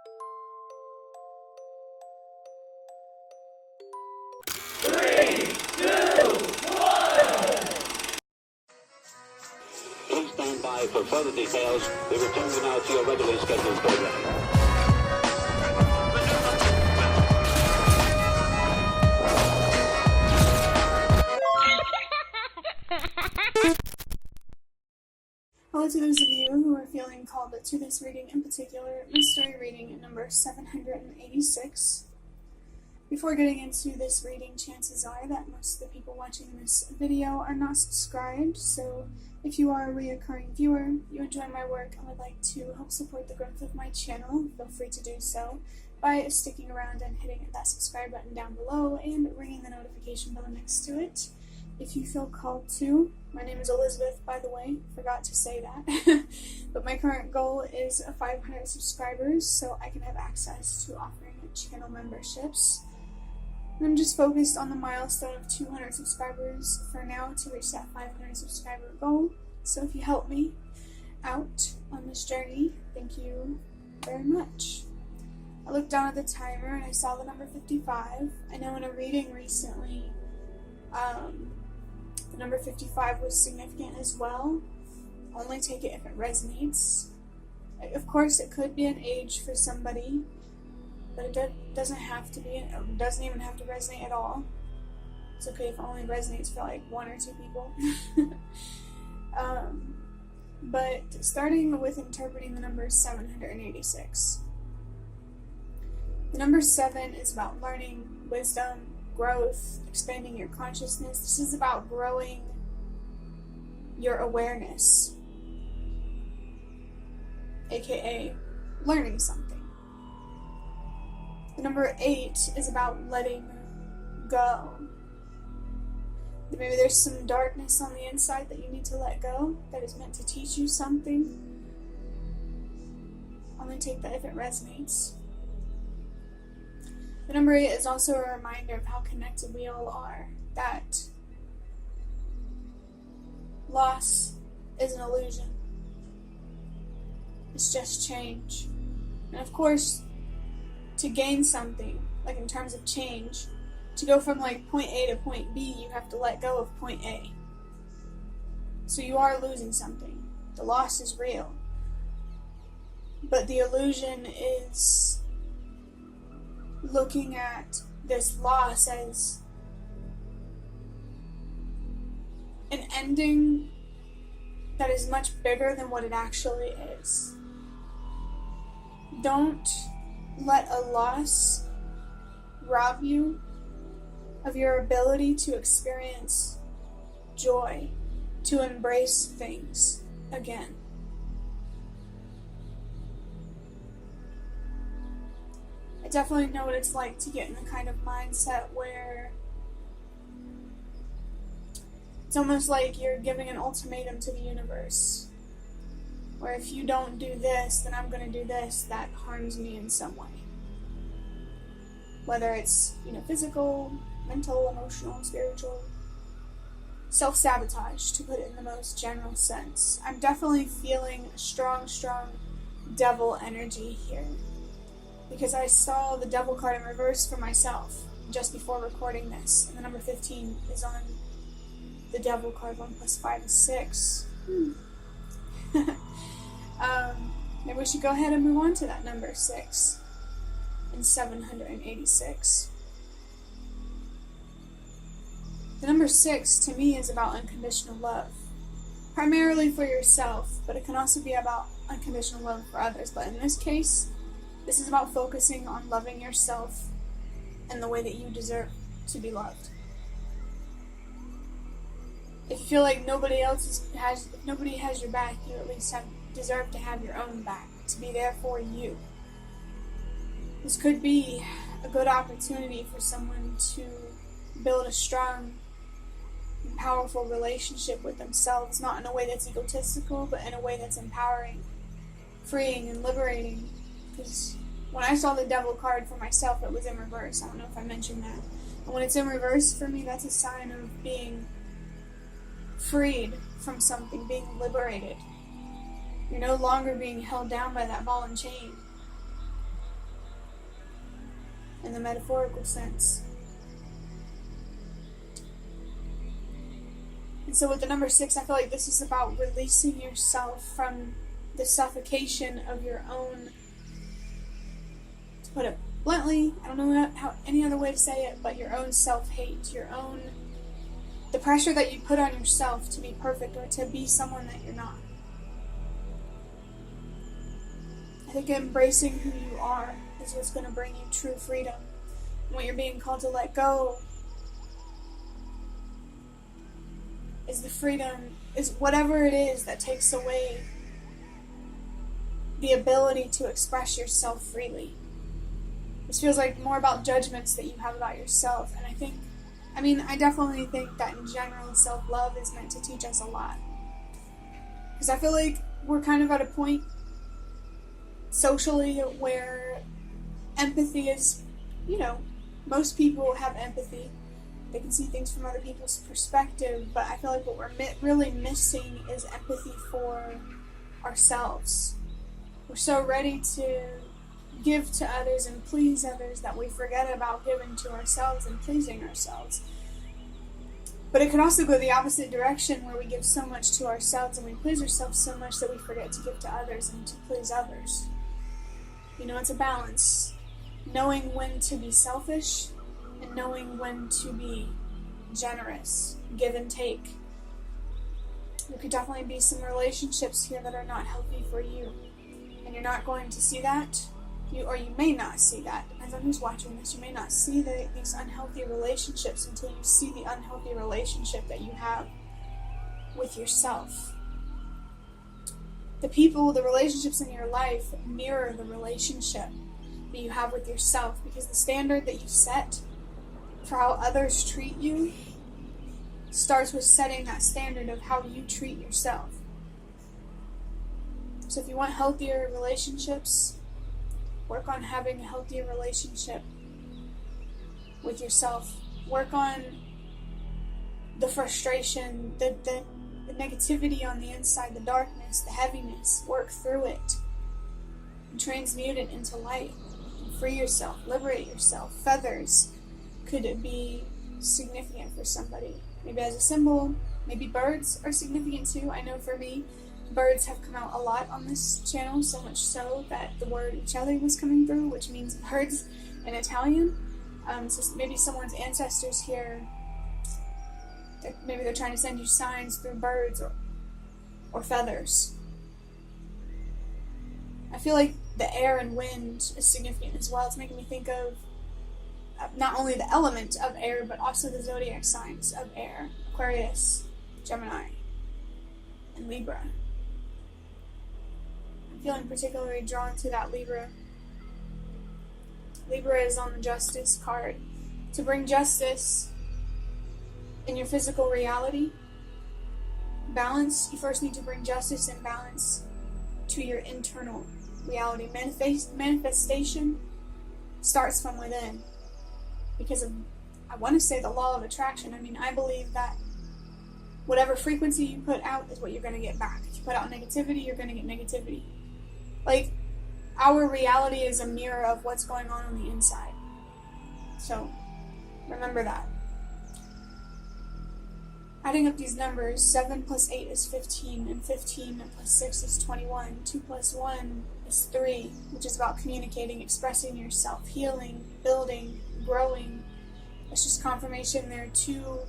Please stand by for further details. We return you now to your regularly scheduled program. Hello to those of you who are feeling called to this reading, in particular, mystery reading number 786. Before getting into this reading, chances are that most of the people watching this video are not subscribed, so if you are a reoccurring viewer, you enjoy my work, and would like to help support the growth of my channel, feel free to do so by sticking around and hitting that subscribe button down below and ringing the notification bell next to it. If you feel called to, my name is Elizabeth, by the way, forgot to say that, but my current goal is 500 subscribers so I can have access to offering channel memberships. I'm just focused on the milestone of 200 subscribers for now to reach that 500 subscriber goal, so if you help me out on this journey, thank you very much. I looked down at the timer and I saw the number 55. I know in a reading recently, the number 55 was significant as well. Only take it if it resonates. Of course, it could be an age for somebody, but it doesn't have to be. It doesn't even have to resonate at all. It's okay if it only resonates for like 1 or 2 people. But starting with interpreting the number 786. The number 7 is about learning, wisdom, growth, expanding your consciousness. This is about growing your awareness, aka learning something. The number 8 is about letting go. Maybe there's some darkness on the inside that you need to let go that is meant to teach you something. Only take that if it resonates. The number 8 is also a reminder of how connected we all are, that loss is an illusion. It's just change. And of course, to gain something, like in terms of change, to go from like point A to point B, you have to let go of point A. So you are losing something. The loss is real. But the illusion is looking at this loss as an ending that is much bigger than what it actually is. Don't let a loss rob you of your ability to experience joy, to embrace things again. I definitely know what it's like to get in the kind of mindset where it's almost like you're giving an ultimatum to the universe. Where if you don't do this, then I'm going to do this that harms me in some way. Whether it's, physical, mental, emotional, spiritual. Self-sabotage, to put it in the most general sense. I'm definitely feeling a strong devil energy here. Because I saw the devil card in reverse for myself just before recording this. And the number 15 is on the devil card. 1 + 5 is 6. Maybe we should go ahead and move on to that number 6 in 786. The number 6 to me is about unconditional love. Primarily for yourself, but it can also be about unconditional love for others. But in this case, this is about focusing on loving yourself in the way that you deserve to be loved. If you feel like nobody has your back, you at least deserve to have your own back, to be there for you. This could be a good opportunity for someone to build a strong and powerful relationship with themselves, not in a way that's egotistical, but in a way that's empowering, freeing, and liberating. Because when I saw the devil card for myself, it was in reverse. I don't know if I mentioned that. And when it's in reverse, for me, that's a sign of being freed from something, being liberated. You're no longer being held down by that ball and chain. in the metaphorical sense. And so with the number 6, I feel like this is about releasing yourself from the suffocation of your own, to put it bluntly, I don't know how any other way to say it, but your own self-hate, the pressure that you put on yourself to be perfect or to be someone that you're not. I think embracing who you are is what's going to bring you true freedom. And what you're being called to let go is the freedom, is whatever it is that takes away the ability to express yourself freely. This feels like more about judgments that you have about yourself, and I definitely think that in general self-love is meant to teach us a lot. Because I feel like we're kind of at a point socially where empathy is, most people have empathy. They can see things from other people's perspective, but I feel like what we're really missing is empathy for ourselves. We're so ready to give to others and please others that we forget about giving to ourselves and pleasing ourselves. But it could also go the opposite direction, where we give so much to ourselves and we please ourselves so much that we forget to give to others and to please others. It's a balance. Knowing when to be selfish and knowing when to be generous, give and take. There could definitely be some relationships here that are not healthy for you. And you're not going to see that. You may not see that. Depends on who's watching this. You may not see these unhealthy relationships until you see the unhealthy relationship that you have with yourself. The relationships in your life mirror the relationship that you have with yourself, because the standard that you set for how others treat you starts with setting that standard of how you treat yourself. So if you want healthier relationships, work on having a healthier relationship with yourself. Work on the frustration, the negativity on the inside, the darkness, the heaviness. Work through it and transmute it into light. Free yourself, liberate yourself. Feathers could be significant for somebody. Maybe as a symbol, maybe birds are significant too. I know for me, birds have come out a lot on this channel, so much so that the word uccelli was coming through, which means birds in Italian. So maybe someone's ancestors here, maybe they're trying to send you signs through birds or feathers. I feel like the air and wind is significant as well. It's making me think of not only the element of air, but also the zodiac signs of air: Aquarius, Gemini, and Libra. I'm feeling particularly drawn to that Libra. Libra is on the Justice card. To bring justice in your physical reality, balance, you first need to bring justice and balance to your internal reality. Manifestation starts from within, because of, I want to say, the law of attraction. I believe that whatever frequency you put out is what you're going to get back. If you put out negativity, you're going to get negativity. Like, our reality is a mirror of what's going on the inside. So, remember that. Adding up these numbers, 7 plus 8 is 15, and 15 plus 6 is 21. 2 plus 1 is 3, which is about communicating, expressing yourself, healing, building, growing. It's just confirmation there to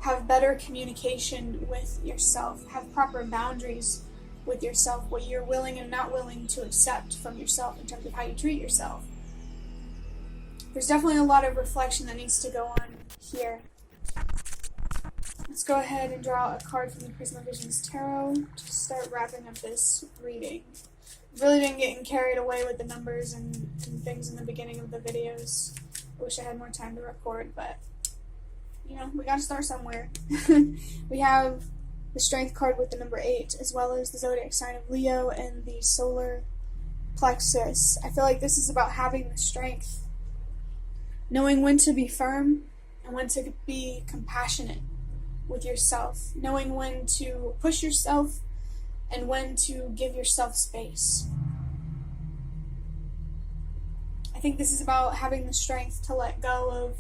have better communication with yourself, have proper boundaries with yourself, what you're willing and not willing to accept from yourself in terms of how you treat yourself. There's definitely a lot of reflection that needs to go on here. Let's go ahead and draw a card from the Prism of Visions Tarot to start wrapping up this reading. I've really been getting carried away with the numbers and things in the beginning of the videos. I wish I had more time to record, but we gotta start somewhere. We have the Strength card with the number 8, as well as the zodiac sign of Leo and the solar plexus. I feel like this is about having the strength, knowing when to be firm and when to be compassionate with yourself, knowing when to push yourself and when to give yourself space. I I think this is about having the strength to let go of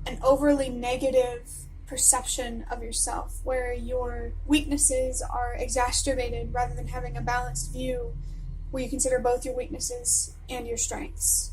an overly negative perception of yourself, where your weaknesses are exacerbated rather than having a balanced view where you consider both your weaknesses and your strengths.